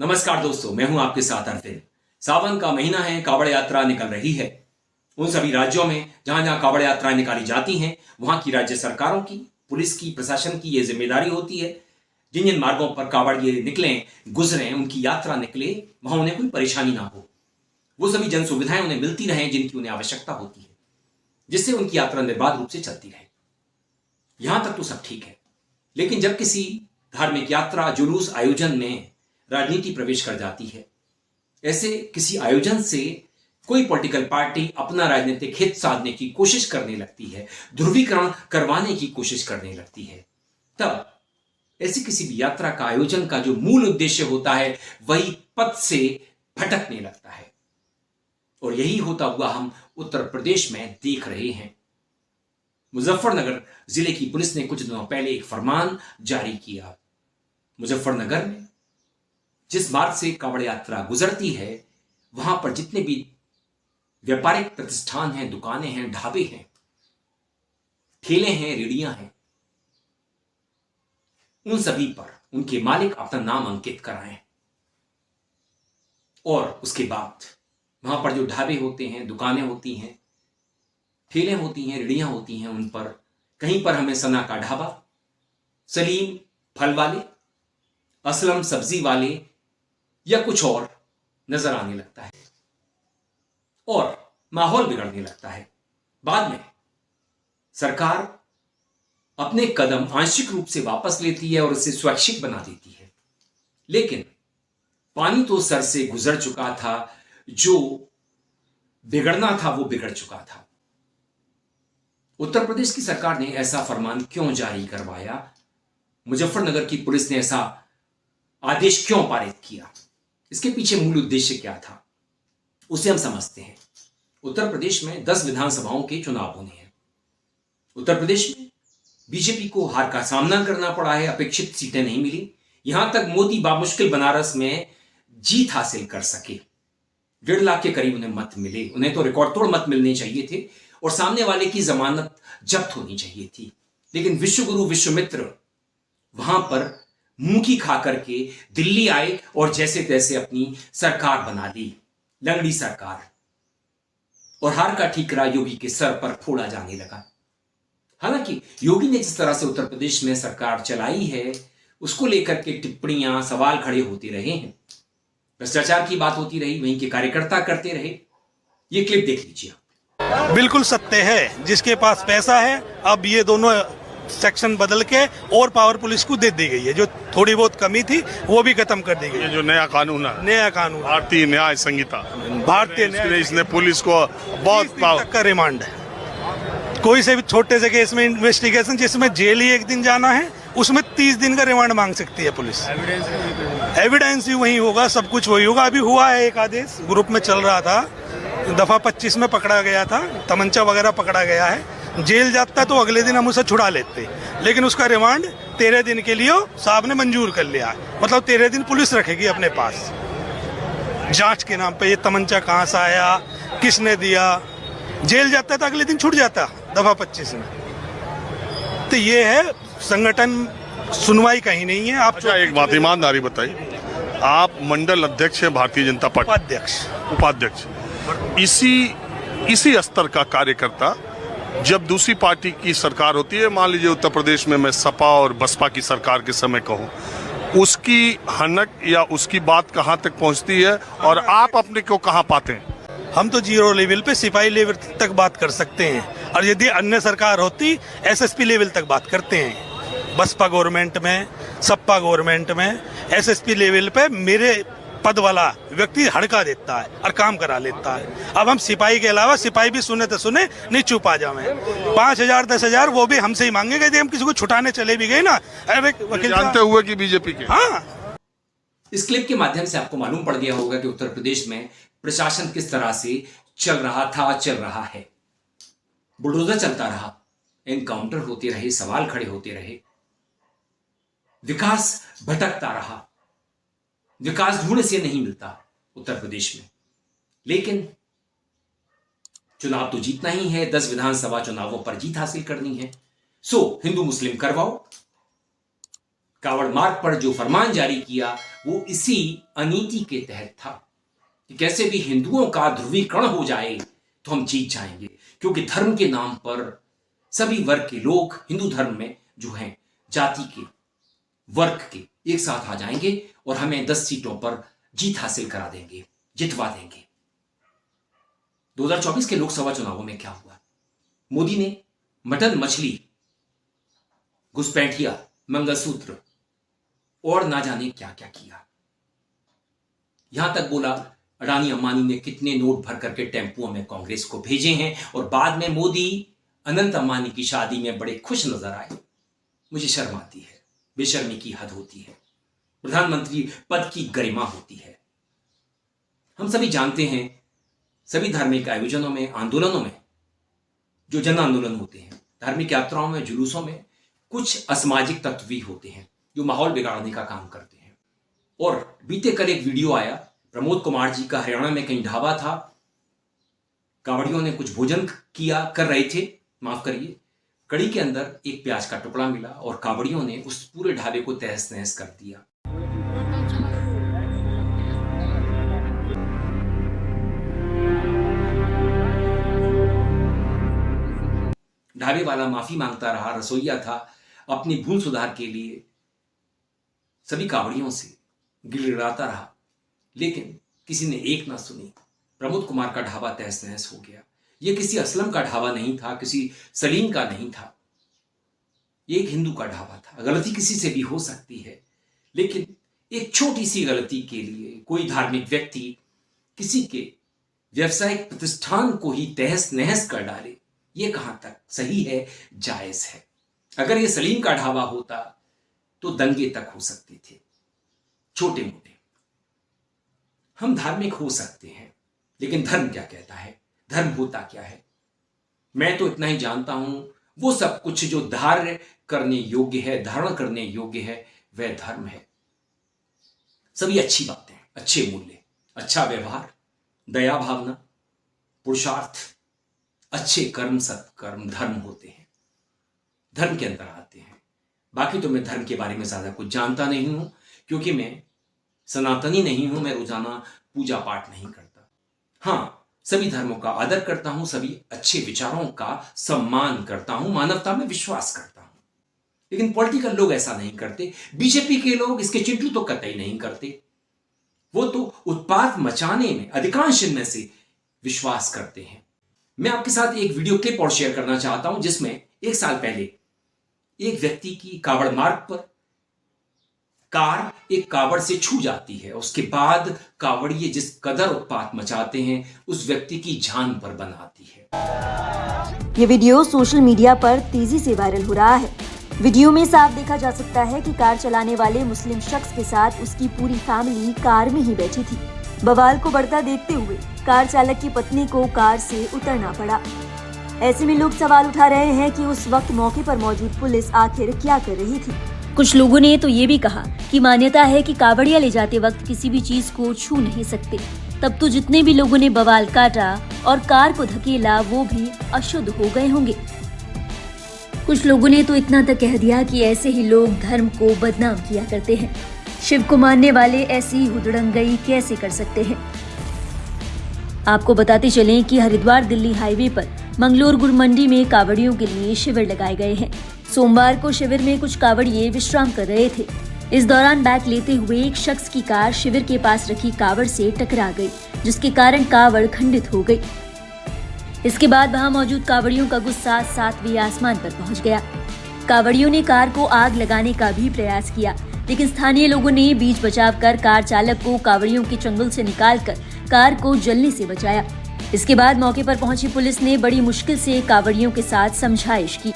नमस्कार दोस्तों, मैं हूं आपके साथ अरविंद। सावन का महीना है, कावड़ यात्रा निकल रही है। उन सभी राज्यों में जहां जहां कावड़ यात्राएं निकाली जाती हैं, वहां की राज्य सरकारों की, पुलिस की, प्रशासन की ये जिम्मेदारी होती है जिन जिन मार्गों पर कावड़िए निकलें, गुजरें, उनकी यात्रा निकले, वहां उन्हें कोई परेशानी ना हो। वो सभी जन सुविधाएं उन्हें मिलती रहें जिनकी उन्हें आवश्यकता होती है, जिससे उनकी यात्रा निर्बाध रूप से चलती रहे। यहां तक तो सब ठीक है, लेकिन जब किसी धार्मिक यात्रा, जुलूस आयोजन में राजनीति प्रवेश कर जाती है, ऐसे किसी आयोजन से कोई पॉलिटिकल पार्टी अपना राजनीतिक हित साधने की कोशिश करने लगती है, ध्रुवीकरण करवाने की कोशिश करने लगती है, तब ऐसी किसी भी यात्रा का आयोजन का जो मूल उद्देश्य होता है वही पथ से भटकने लगता है। और यही होता हुआ हम उत्तर प्रदेश में देख रहे हैं। मुजफ्फरनगर जिले की पुलिस ने कुछ दिनों पहले एक फरमान जारी किया। मुजफ्फरनगर में जिस मार्ग से कावड़ यात्रा गुजरती है, वहां पर जितने भी व्यापारिक प्रतिष्ठान हैं, दुकानें हैं, ढाबे हैं, ठेले हैं, रेड़ियां हैं, उन सभी पर उनके मालिक अपना नाम अंकित कराएं। और उसके बाद वहां पर जो ढाबे होते हैं, दुकानें होती हैं, ठेले होती हैं, रेड़ियां होती हैं, उन पर कहीं पर हमें सना का ढाबा, सलीम फल वाले, असलम सब्जी वाले या कुछ और नजर आने लगता है और माहौल बिगड़ने लगता है। बाद में सरकार अपने कदम आंशिक रूप से वापस लेती है और इसे स्वैच्छिक बना देती है, लेकिन पानी तो सर से गुजर चुका था। जो बिगड़ना था वो बिगड़ चुका था। उत्तर प्रदेश की सरकार ने ऐसा फरमान क्यों जारी करवाया? मुजफ्फरनगर की पुलिस ने ऐसा आदेश क्यों पारित किया? इसके पीछे मूल उद्देश्य क्या था, उसे हम समझते हैं। उत्तर प्रदेश में 10 विधानसभाओं के चुनाव होने हैं। उत्तर प्रदेश में बीजेपी को हार का सामना करना पड़ा है, अपेक्षित सीटें नहीं मिली। यहां तक मोदी बामुश्किल बनारस में जीत हासिल कर सके। 1.5 लाख के करीब उन्हें मत मिले। उन्हें तो रिकॉर्ड तोड़ मत मिलने चाहिए थे और सामने वाले की जमानत जब्त होनी चाहिए थी, लेकिन विश्वगुरु विश्वामित्र वहां पर मुंह खा करके दिल्ली आए और जैसे तैसे अपनी सरकार बना ली, लंगड़ी सरकार, और हार का ठीकरा योगी के सर पर फोड़ा जाने लगा। हालांकि योगी ने जिस तरह से उत्तर प्रदेश में सरकार चलाई है, उसको लेकर के टिप्पणियां, सवाल खड़े होते रहे हैं, भ्रष्टाचार की बात होती रही, वहीं के कार्यकर्ता करते रहे। ये क्लिप देख लीजिए। बिल्कुल सत्य है, जिसके पास पैसा है, अब ये दोनों सेक्शन बदल के और पावर पुलिस को दे दी गई है। जो थोड़ी बहुत कमी थी वो भी खत्म कर दी गई। ये जो नया कानून है, नया कानून, भारतीय न्याय संहिता, भारतीय इसने पुलिस को बहुत तक का रिमांड है। कोई से भी छोटे से केस में इन्वेस्टिगेशन जिसमें जेल ही 1 दिन जाना है, उसमें 30 दिन का रिमांड मांग सकती है पुलिस। एविडेंस भी वही होगा, सब कुछ वही होगा। अभी हुआ है एक आदेश, ग्रुप में चल रहा था, दफा 25 में पकड़ा गया था, तमंचा वगैरह पकड़ा गया है। जेल जाता तो अगले दिन हम उसे छुड़ा लेते, लेकिन उसका रिमांड 13 दिन के लिए साहब ने मंजूर कर लिया। मतलब 13 दिन पुलिस रखेगी अपने पास जांच के नाम पे। ये तमंचा कहाँ से आया, किसने दिया, जेल जाता था अगले दिन छूट जाता दफा 25 में। तो ये है संगठन, सुनवाई कहीं नहीं है। आप अच्छा, एक बात ईमानदारी बताइए, आप मंडल अध्यक्ष हैं भारतीय जनता पार्टी, उपाध्यक्ष, इसी स्तर का कार्यकर्ता जब दूसरी पार्टी की सरकार होती है, मान लीजिए उत्तर प्रदेश में मैं सपा और बसपा की सरकार के समय कहूँ, उसकी हनक या उसकी बात कहाँ तक पहुँचती है और आप अपने को कहाँ पाते हैं? हम तो 0 लेवल पे, सिपाही लेवल तक बात कर सकते हैं, और यदि अन्य सरकार होती एसएसपी लेवल तक बात करते हैं। बसपा गवर्नमेंट में, सपा गवर्नमेंट में एसएसपी लेवल पे मेरे पद वाला व्यक्ति हड़का देता है और काम करा लेता है। अब हम सिपाही के अलावा, सिपाही भी सुने तो सुने, नहीं चुप आ जावे। 5,000 10,000 वो भी हमसे ही मांगेंगे। यदि हम किसी को छुटाने चले भी गए ना, अरे वकील जानते हुए कि बीजेपी के। हाँ, इस क्लिप के माध्यम से आपको मालूम पड़ गया होगा कि उत्तर प्रदेश में प्रशासन किस तरह से चल रहा था, चल रहा है। बुलडोजर चलता रहा, एनकाउंटर होते रहे, सवाल खड़े होते रहे, विकास भटकता रहा, विकास ढूंढ से नहीं मिलता उत्तर प्रदेश में। लेकिन चुनाव तो जीतना ही है, 10 विधानसभा चुनावों पर जीत हासिल करनी है। सो हिंदू मुस्लिम करवाओ, कावड़ मार्ग पर जो फरमान जारी किया वो इसी अनीति के तहत था कि कैसे भी हिंदुओं का ध्रुवीकरण हो जाए तो हम जीत जाएंगे, क्योंकि धर्म के नाम पर सभी वर्ग के लोग हिंदू धर्म में जो हैं जाति के वर्ग के एक साथ आ जाएंगे और हमें 10 सीटों पर जीत हासिल करा देंगे, जितवा देंगे। 2024 के लोकसभा चुनावों में क्या हुआ? मोदी ने मटन, मछली, घुसपैठिया, मंगलसूत्र और ना जाने क्या क्या किया। यहां तक बोला अडानी अंबानी ने कितने नोट भर करके टेम्पुओं में कांग्रेस को भेजे हैं, और बाद में मोदी अनंत अंबानी की शादी में बड़े खुश नजर आए। मुझे शर्म आती है, बेशर्मी की हद होती है। प्रधानमंत्री पद की गरिमा होती है। हम सभी जानते हैं सभी धार्मिक आयोजनों में, आंदोलनों में, जो जन आंदोलन होते हैं, धार्मिक यात्राओं में, जुलूसों में कुछ असामाजिक तत्व भी होते हैं जो माहौल बिगाड़ने का काम करते हैं। और बीते कल एक वीडियो आया प्रमोद कुमार जी का, हरियाणा में कहीं ढाबा था, कावड़ियों ने कुछ भोजन कर रहे थे, माफ करिए, कड़ी के अंदर एक प्याज का टुकड़ा मिला और कावड़ियों ने उस पूरे ढाबे को तहस नहस कर दिया। ढाबे वाला माफी मांगता रहा, रसोइया था, अपनी भूल सुधार के लिए सभी कावड़ियों से गिड़गिड़ाता रहा, लेकिन किसी ने एक ना सुनी। प्रमोद कुमार का ढाबा तहस नहस हो गया। यह किसी असलम का ढाबा नहीं था, किसी सलीम का नहीं था, ये एक हिंदू का ढाबा था। गलती किसी से भी हो सकती है, लेकिन एक छोटी सी गलती के लिए कोई धार्मिक व्यक्ति किसी के व्यवसायिक प्रतिष्ठान को ही तहस नहस कर डाले, ये कहां तक सही है, जायज है? अगर ये सलीम का ढाबा होता तो दंगे तक हो सकते थे, छोटे मोटे। हम धार्मिक हो सकते हैं, लेकिन धर्म क्या कहता है? धर्म होता क्या है? मैं तो इतना ही जानता हूं, वो सब कुछ जो धार्य करने योग्य है, धारण करने योग्य है, वह धर्म है। सभी अच्छी बातें, अच्छे मूल्य, अच्छा व्यवहार, दया भावना, पुरुषार्थ, अच्छे कर्म, सत्कर्म धर्म होते हैं, धर्म के अंदर आते हैं। बाकी तो मैं धर्म के बारे में ज्यादा कुछ जानता नहीं हूं, क्योंकि मैं सनातनी नहीं हूं, मैं रोजाना पूजा पाठ नहीं करता। हां, सभी धर्मों का आदर करता हूं, सभी अच्छे विचारों का सम्मान करता हूं, मानवता में विश्वास करता हूं। लेकिन पॉलिटिकल लोग ऐसा नहीं करते। बीजेपी के लोग, इसके चिंटू तो कतई नहीं करते। वो तो उत्पात मचाने में अधिकांश इनमें से विश्वास करते हैं। मैं आपके साथ एक वीडियो क्लिप और शेयर करना चाहता हूं, जिसमें 1 साल पहले एक व्यक्ति की कावड़ मार्ग पर कार एक कावड़ से छू जाती है। उसके बाद कावड़िए जिस कदर उत्पात मचाते हैं, उस व्यक्ति की जान पर बन आती है। ये वीडियो सोशल मीडिया पर तेजी से वायरल हो रहा है। वीडियो में साफ देखा जा सकता है कि कार चलाने वाले मुस्लिम शख्स के साथ उसकी पूरी फैमिली कार में ही बैठी थी। बवाल को बढ़ता देखते हुए कार चालक की पत्नी को कार से उतरना पड़ा। ऐसे में लोग सवाल उठा रहे हैं कि उस वक्त मौके पर मौजूद पुलिस आखिर क्या कर रही थी। कुछ लोगों ने तो ये भी कहा कि मान्यता है कि कावड़िया ले जाते वक्त किसी भी चीज को छू नहीं सकते। तब तो जितने भी लोगों ने बवाल काटा और कार को धकेला, वो भी अशुद्ध हो गए होंगे। कुछ लोगों ने तो इतना तक कह दिया कि ऐसे ही लोग धर्म को बदनाम किया करते हैं। शिव को मानने वाले ऐसी हुदड़ंगई कैसे कर सकते हैं? आपको बताते चलें कि हरिद्वार दिल्ली हाईवे पर मंगलोर गुड़ मंडी में कावड़ियों के लिए शिविर लगाए गए हैं। सोमवार को शिविर में कुछ कावड़िए विश्राम कर रहे थे। इस दौरान बैग लेते हुए एक शख्स की कार शिविर के पास रखी कावड़ से टकरा गई, जिसके कारण कावड़ खंडित हो गई। इसके बाद वहां मौजूद कावड़ियों का गुस्सा 7वें आसमान पर पहुंच गया। कावड़ियों ने कार को आग लगाने का भी प्रयास किया, लेकिन स्थानीय लोगों ने बीच बचाव कर कार चालक को कावड़ियों के चंगुल से निकालकर कार को जलने से बचाया। इसके बाद मौके पर पहुंची पुलिस ने बड़ी मुश्किल से कावड़ियों के साथ समझाइश की।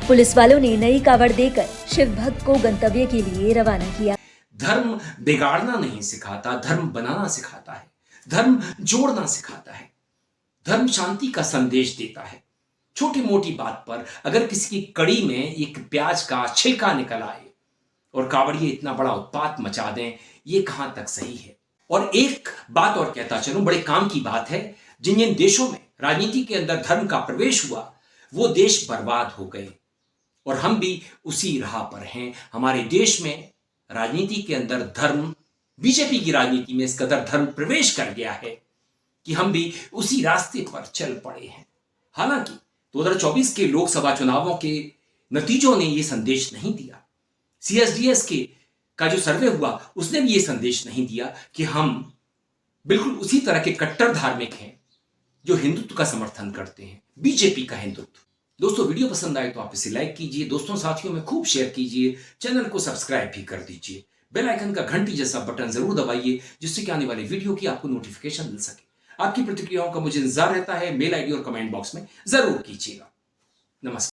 पुलिस वालों ने नई कावड़ देकर शिव भक्त को गंतव्य के लिए रवाना किया। धर्म बिगाड़ना नहीं सिखाता, धर्म बनाना सिखाता है। धर्म जोड़ना सिखाता है। धर्म शांति का संदेश देता है। छोटी मोटी बात पर अगर किसी की कड़ी में एक प्याज का छिलका निकल आए और कावड़िए इतना बड़ा उत्पात मचा दें, ये कहां तक सही है? और एक बात और कहता चलूं, बड़े काम की बात है, जिन जिन देशों में राजनीति के अंदर धर्म का प्रवेश हुआ, वो देश बर्बाद हो गए। और हम भी उसी राह पर हैं। हमारे देश में राजनीति के अंदर धर्म, बीजेपी की राजनीति में इस कदर धर्म प्रवेश कर गया है कि हम भी उसी रास्ते पर चल पड़े हैं। हालांकि 2024 के लोकसभा चुनावों के नतीजों ने यह संदेश नहीं दिया। CSDS का जो सर्वे हुआ उसने भी यह संदेश नहीं दिया कि हम बिल्कुल उसी तरह के कट्टर धार्मिक हैं जो हिंदुत्व का समर्थन करते हैं, बीजेपी का हिंदुत्व। दोस्तों, वीडियो पसंद आए तो आप इसे लाइक कीजिए, दोस्तों साथियों में खूब शेयर कीजिए, चैनल को सब्सक्राइब भी कर दीजिए, बेल आइकन का घंटी जैसा बटन जरूर दबाइए जिससे कि आने वाली वीडियो की आपको नोटिफिकेशन मिल सके। आपकी प्रतिक्रियाओं का मुझे इंतजार रहता है। मेल आईडी और कमेंट बॉक्स में जरूर कीजिएगा। नमस्कार।